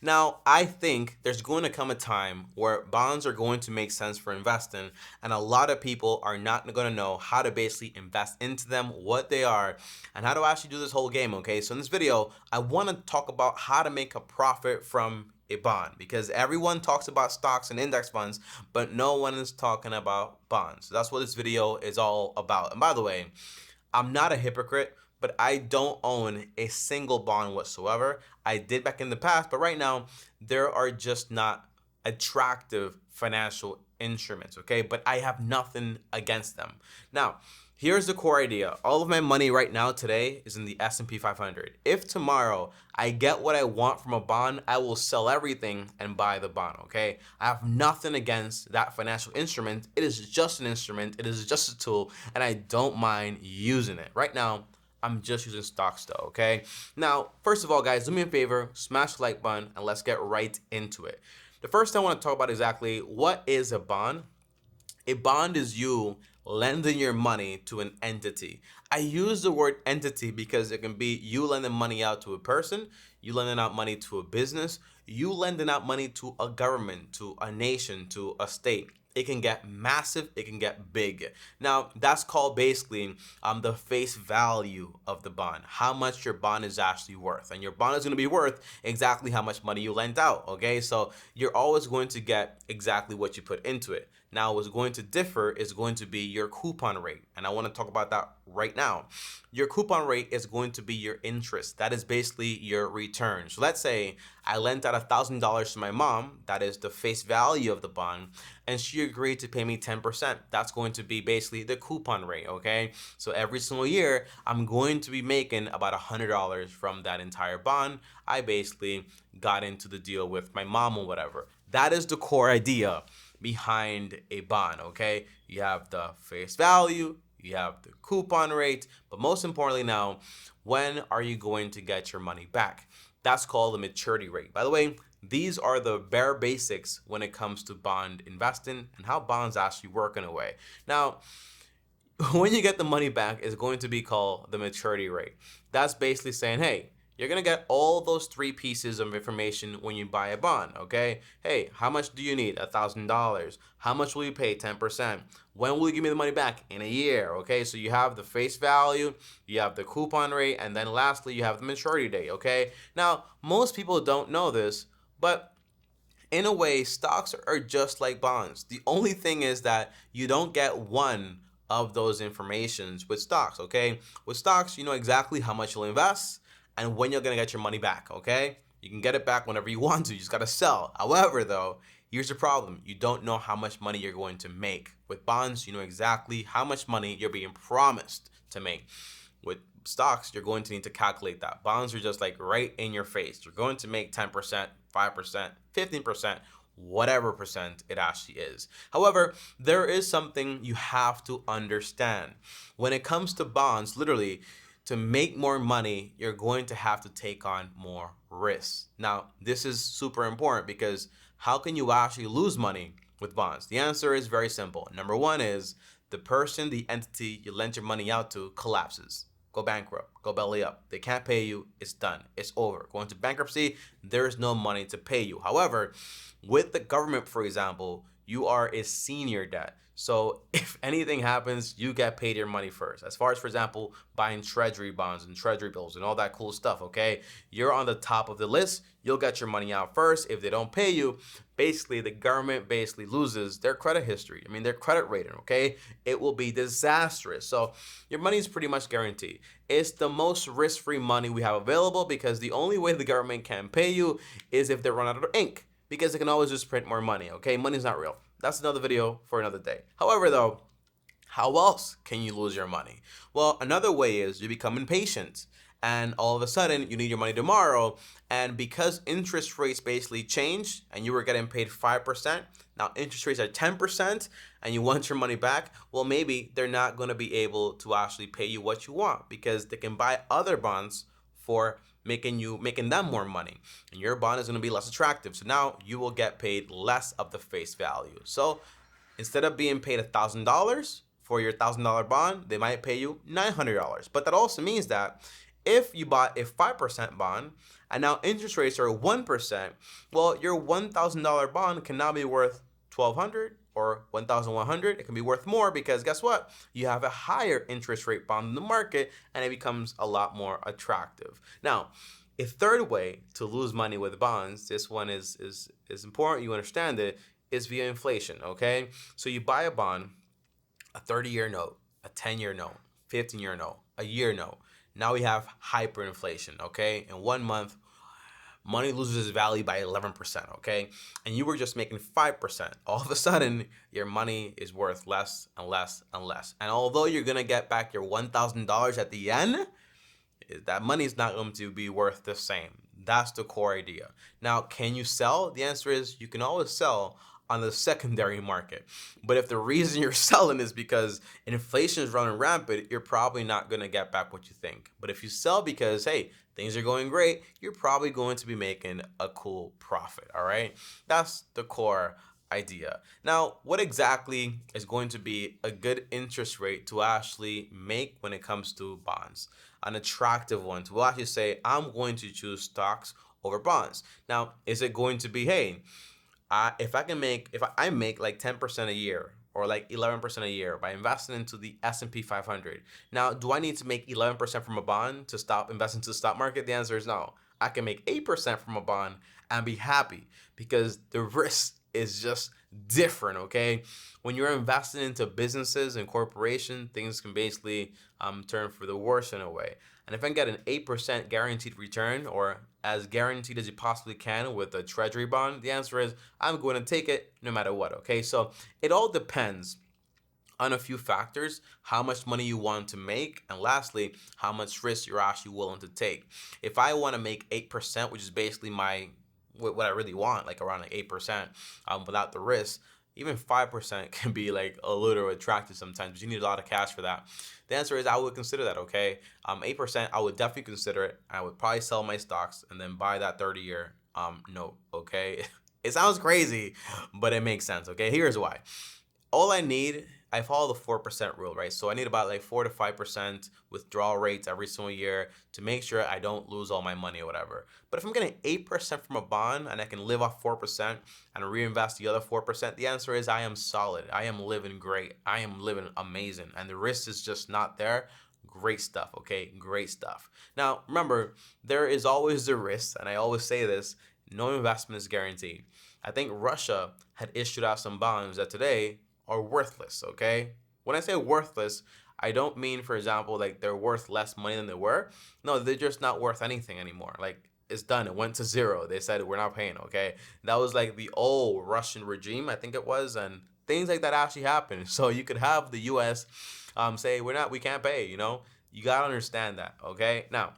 Now, I think there's going to come a time where bonds are going to make sense for investing, and a lot of people are not going to know how to basically invest into them, what they are, and how to actually do this whole game, okay? So in this video, I want to talk about how to make a profit from a bond, because everyone talks about stocks and index funds, but no one is talking about bonds. So that's what this video is all about. And by the way, I'm not a hypocrite, but I don't own a single bond whatsoever. I did back in the past, but right now there are just not attractive financial instruments, okay? But I have nothing against them. Now, here's the core idea. All of my money right now today is in the S&P 500. If tomorrow I get what I want from a bond, I will sell everything and buy the bond, okay? I have nothing against that financial instrument. It is just an instrument. It is just a tool, and I don't mind using it. Right now, I'm just using stocks though, okay? Now, first of all, guys, do me a favor, smash the like button, and let's get right into it. The first thing I want to talk about exactly what is a bond. A bond is you lending your money to an entity. I use the word entity because it can be you lending money out to a person, you lending out money to a business, you lending out money to a government, to a nation, to a state. It can get massive, it can get big. Now, that's called basically the face value of the bond, how much your bond is actually worth. And your bond is going to be worth exactly how much money you lent out, okay? So you're always going to get exactly what you put into it. Now, what's going to differ is going to be your coupon rate. And I want to talk about that right now. Your coupon rate is going to be your interest. That is basically your return. So let's say I lent out $1,000 to my mom. That is the face value of the bond. And she agreed to pay me 10%. That's going to be basically the coupon rate, okay? So every single year, I'm going to be making about $100 from that entire bond. I basically got into the deal with my mom or whatever. That is the core idea behind a bond, okay? You have the face value, you have the coupon rate, but most importantly now, when are you going to get your money back? That's called the maturity rate. By the way, these are the bare basics when it comes to bond investing and how bonds actually work in a way. Now, when you get the money back, it's going to be called the maturity rate. That's basically saying, hey, you're going to get all those three pieces of information when you buy a bond, okay? Hey, how much do you need? $1,000. How much will you pay? 10%. When will you give me the money back? In a year, okay? So you have the face value, you have the coupon rate, and then lastly, you have the maturity date, okay? Now, most people don't know this, but in a way, stocks are just like bonds. The only thing is that you don't get one of those informations with stocks, okay? With stocks, you know exactly how much you'll invest and when you're gonna get your money back, okay? You can get it back whenever you want to, you just gotta sell. However, though, here's the problem. You don't know how much money you're going to make. With bonds, you know exactly how much money you're being promised to make. With stocks, you're going to need to calculate that. Bonds are just like right in your face. You're going to make 10%, 5%, 15%, whatever percent it actually is. However, there is something you have to understand. When it comes to bonds, literally, to make more money, you're going to have to take on more risks. Now, this is super important because how can you actually lose money with bonds? The answer is very simple. Number one is the person, the entity you lent your money out to collapses. Go bankrupt, go belly up. They can't pay you, it's done, it's over. Go into bankruptcy, there's no money to pay you. However, with the government, for example, you are a senior debt. So if anything happens, you get paid your money first. As far as, for example, buying treasury bonds and treasury bills and all that cool stuff, okay? You're on the top of the list. You'll get your money out first. If they don't pay you, basically the government basically loses their credit history. I mean, their credit rating, okay? It will be disastrous. So your money is pretty much guaranteed. It's the most risk-free money we have available because the only way the government can pay you is if they run out of ink, because they can always just print more money, okay? Money's not real. That's another video for another day. However, though, how else can you lose your money? Well, another way is you become impatient and all of a sudden you need your money tomorrow. And because interest rates basically change and you were getting paid 5%, now interest rates are 10% and you want your money back, well, maybe they're not going to be able to actually pay you what you want because they can buy other bonds for making them more money, and your bond is going to be less attractive. So now you will get paid less of the face value. So instead of being paid $1,000 for your $1,000 bond, they might pay you $900. But that also means that if you bought a 5% bond and now interest rates are 1%, well, your $1,000 bond can now be worth 1,200 or 1,100. It can be worth more because guess what? You have a higher interest rate bond in the market, and it becomes a lot more attractive. Now, a third way to lose money with bonds, this one is important, you understand it, is via inflation, okay? So you buy a bond, a 30-year note, a 10-year note, 15-year note, a year note. Now we have hyperinflation, okay? In 1 month, money loses value by 11%, okay? And you were just making 5%. All of a sudden, your money is worth less and less and less. And although you're gonna get back your $1,000 at the end, that money is not going to be worth the same. That's the core idea. Now, can you sell? The answer is you can always sell on the secondary market. But if the reason you're selling is because inflation is running rampant, you're probably not going to get back what you think. But if you sell because, hey, things are going great, you're probably going to be making a cool profit, all right? That's the core idea. Now, what exactly is going to be a good interest rate to actually make when it comes to bonds? An attractive one to actually say, I'm going to choose stocks over bonds. Now, is it going to be, hey, if I make like 10% a year or like 11% a year by investing into the S&P 500. Now, do I need to make 11% from a bond to stop investing into the stock market? The answer is no. I can make 8% from a bond and be happy because the risk is just different, okay? When you're investing into businesses and corporations, things can basically turn for the worse in a way. And if I can get an 8% guaranteed return, or as guaranteed as you possibly can with a treasury bond, the answer is I'm going to take it no matter what, okay? So it all depends on a few factors: how much money you want to make, and lastly, how much risk you're actually willing to take. If I want to make 8%, which is basically what I really want, like around like 8%, without the risk, even 5% can be like a little attractive sometimes, but you need a lot of cash for that. The answer is I would consider that, okay? 8%, I would definitely consider it. I would probably sell my stocks and then buy that 30-year note, okay? It sounds crazy, but it makes sense, okay? Here's why. All I follow the 4% rule, right? So I need about like 4 to 5% withdrawal rates every single year to make sure I don't lose all my money or whatever. But if I'm getting 8% from a bond and I can live off 4% and reinvest the other 4%, the answer is I am solid. I am living great. I am living amazing. And the risk is just not there. Great stuff, okay? Great stuff. Now, remember, there is always the risk, and I always say this, no investment is guaranteed. I think Russia had issued out some bonds that today are worthless, okay? When I say worthless, I don't mean, for example, like they're worth less money than they were. No, they're just not worth anything anymore. Like, it's done. It went to zero. They said, we're not paying, okay? That was like the old Russian regime, I think it was, and things like that actually happened. So you could have the U.S. Say, we can't pay, you know? You gotta understand that, okay? Now,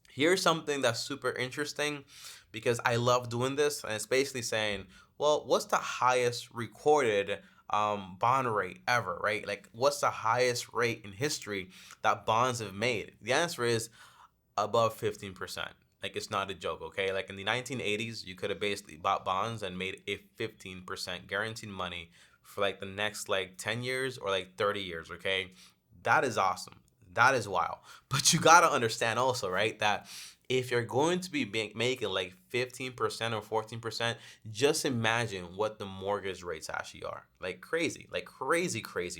here's something that's super interesting because I love doing this, and it's basically saying, well, what's the highest recorded bond rate ever, right? Like, what's the highest rate in history that bonds have made? The answer is above 15%. Like, it's not a joke, okay? Like in the 1980s, you could have basically bought bonds and made a 15% guaranteed money for like the next like 10 years or like 30 years, okay? That is awesome. That is wild. But you got to understand also, right, that if you're going to be making like 15% or 14%, just imagine what the mortgage rates actually are. Like crazy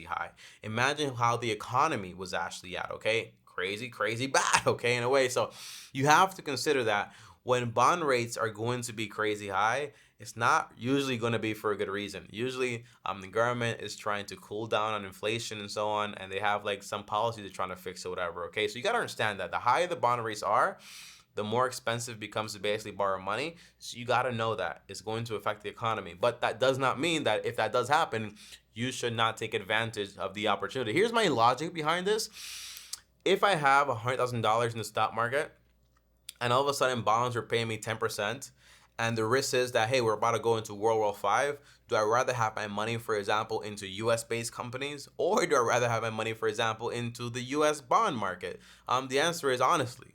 high. Imagine how the economy was actually at, okay? Crazy bad, okay, in a way. So you have to consider that when bond rates are going to be crazy high, it's not usually going to be for a good reason. Usually the government is trying to cool down on inflation and so on, and they have like some policy they're trying to fix or whatever, okay? So you got to understand that the higher the bond rates are, the more expensive it becomes to basically borrow money. So you got to know that it's going to affect the economy. But that does not mean that if that does happen, you should not take advantage of the opportunity. Here's my logic behind this. If I have $100,000 in the stock market and all of a sudden bonds are paying me 10%, and the risk is that, hey, we're about to go into World War V, do I rather have my money, for example, into US-based companies, or do I rather have my money, for example, into the US bond market? The answer is honestly,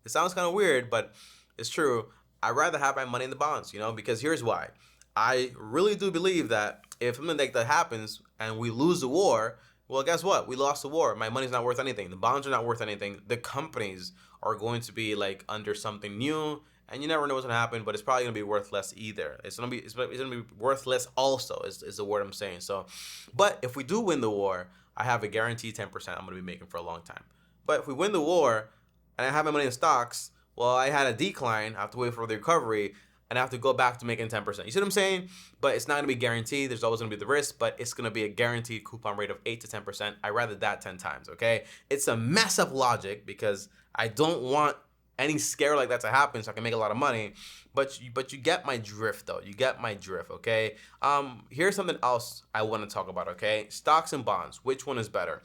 it sounds kind of weird, but it's true. I'd rather have my money in the bonds, you know, because here's why. I really do believe that if something like that happens and we lose the war, Well, guess what? We lost the war. My money's not worth anything. The bonds are not worth anything. The companies are going to be like under something new, and you never know what's gonna happen. But it's probably gonna be worth less either. It's gonna be worth less also. Is the word I'm saying. So, but if we do win the war, I have a guaranteed 10% I'm gonna be making for a long time. But if we win the war, and I have my money in stocks, well, I had a decline. I have to wait for the recovery, and I have to go back to making 10%. You see what I'm saying? But it's not gonna be guaranteed. There's always gonna be the risk, but it's gonna be a guaranteed coupon rate of 8 to 10%. I rather that 10 times, okay? It's a mess up logic because I don't want any scare like that to happen so I can make a lot of money. But you get my drift though. You get my drift, okay? Here's something else I want to talk about, okay? Stocks and bonds. Which one is better?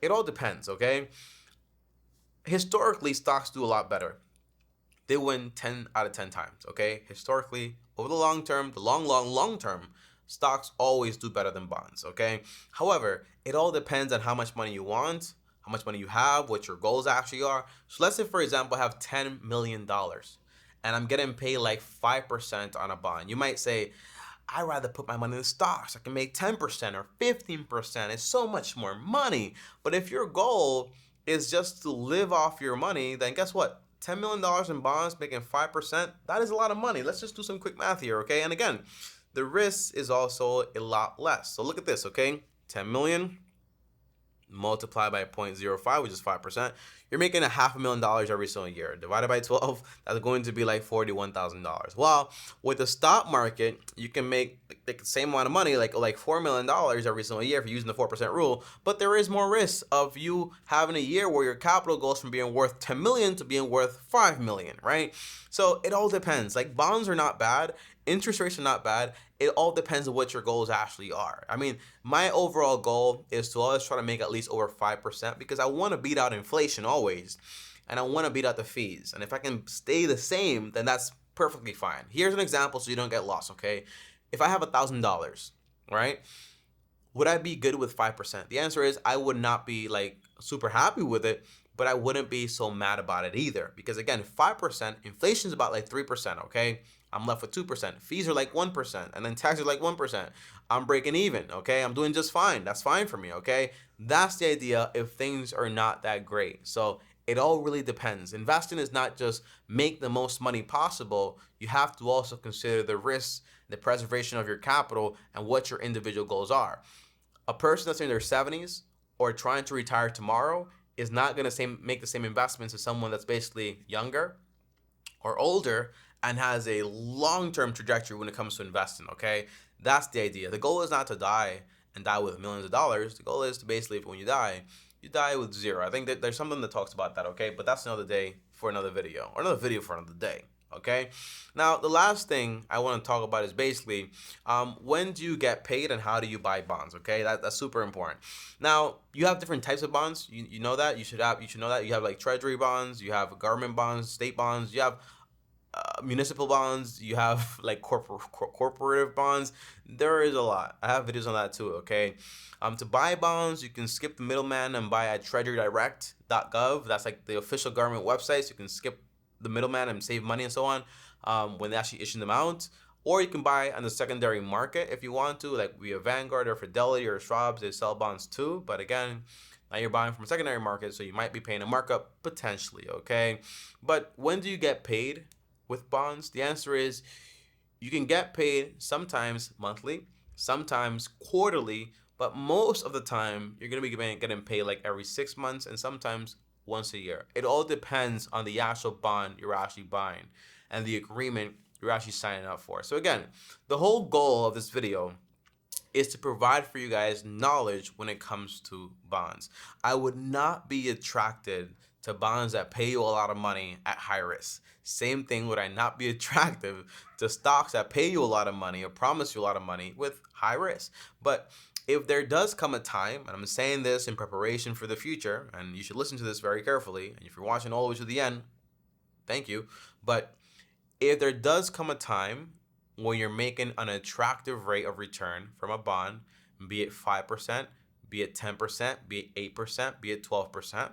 It all depends, okay? Historically, stocks do a lot better. They win 10 out of 10 times, okay? Historically, over the long term, the long term, stocks always do better than bonds, okay? However, it all depends on how much money you want, how much money you have, what your goals actually are. So let's say, for example, I have $10 million and I'm getting paid like 5% on a bond. You might say, I'd rather put my money in stocks. I can make 10% or 15%. It's so much more money. But if your goal is just to live off your money, then guess what? $10 million in bonds making 5%, that is a lot of money. Let's just do some quick math here, okay? And again, the risk is also a lot less. So look at this, okay? 10 million multiplied by 0.05, which is 5%. You're making $500,000 every single year. Divided by 12, that's going to be like $41,000. Well, with the stock market, you can make the same amount of money, like $4 million every single year if you're using the 4% rule. But there is more risk of you having a year where your capital goes from being worth 10 million to being worth 5 million, right? So it all depends. Like bonds are not bad. Interest rates are not bad. It all depends on what your goals actually are. I mean, my overall goal is to always try to make at least over 5% because I want to beat out inflation always. And I want to beat out the fees. And if I can stay the same, then that's perfectly fine. Here's an example so you don't get lost, okay? If I have $1,000, right? Would I be good with 5%? The answer is I would not be like super happy with it, but I wouldn't be so mad about it either. Because again, 5%, inflation is about like 3%, okay? I'm left with 2%. Fees are like 1%, and then taxes are like 1%. I'm breaking even, okay? I'm doing just fine. That's fine for me, okay? That's the idea if things are not that great. So it all really depends. Investing is not just make the most money possible. You have to also consider the risks, the preservation of your capital, and what your individual goals are. A person that's in their 70s or trying to retire tomorrow is not going to make the same investments as someone that's basically younger or older and has a long-term trajectory when it comes to investing, okay? That's the idea. The goal is not to die and die with millions of dollars. The goal is to basically, when you die with zero. I think that there's something that talks about that, okay? But that's another day for another video, or another video for another day, okay? Now, the last thing I want to talk about is basically when do you get paid and how do you buy bonds, okay? That's super important. Now, you have different types of bonds. You know that? You should know that. You have like treasury bonds, you have government bonds, state bonds, you have municipal bonds, you have like corporative bonds. There is a lot. I have videos on that too, okay? To buy bonds, you can skip the middleman and buy at treasurydirect.gov. That's like the official government website, so you can skip the middleman and save money and so on when they actually issue them out. Or you can buy on the secondary market if you want to, like via Vanguard or Fidelity or Schwab's. They sell bonds too, but again, now you're buying from a secondary market, so you might be paying a markup potentially, okay? But when do you get paid with bonds? The answer is you can get paid sometimes monthly, sometimes quarterly, but most of the time you're going to be getting paid like every 6 months and sometimes once a year. It all depends on the actual bond you're actually buying and the agreement you're actually signing up for. So again, the whole goal of this video is to provide for you guys knowledge when it comes to bonds. I would not be attracted to bonds that pay you a lot of money at high risk. Same thing would I not be attractive to stocks that pay you a lot of money or promise you a lot of money with high risk. But if there does come a time, and I'm saying this in preparation for the future, and you should listen to this very carefully, and if you're watching all the way to the end, thank you. But if there does come a time when you're making an attractive rate of return from a bond, be it 5%, be it 10%, be it 8%, be it 12%,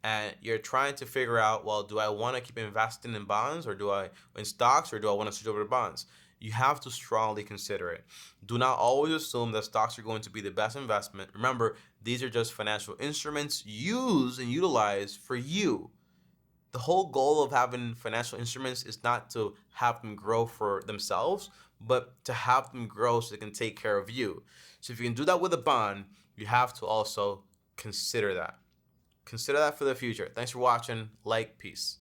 and you're trying to figure out, well, do I want to keep investing in bonds or in stocks, or do I want to switch over to bonds? you have to strongly consider it. Do not always assume that stocks are going to be the best investment. Remember, these are just financial instruments used and utilized for you. The whole goal of having financial instruments is not to have them grow for themselves, but to have them grow so they can take care of you. So if you can do that with a bond, you have to also consider that. Consider that for the future. Thanks for watching. Like, peace.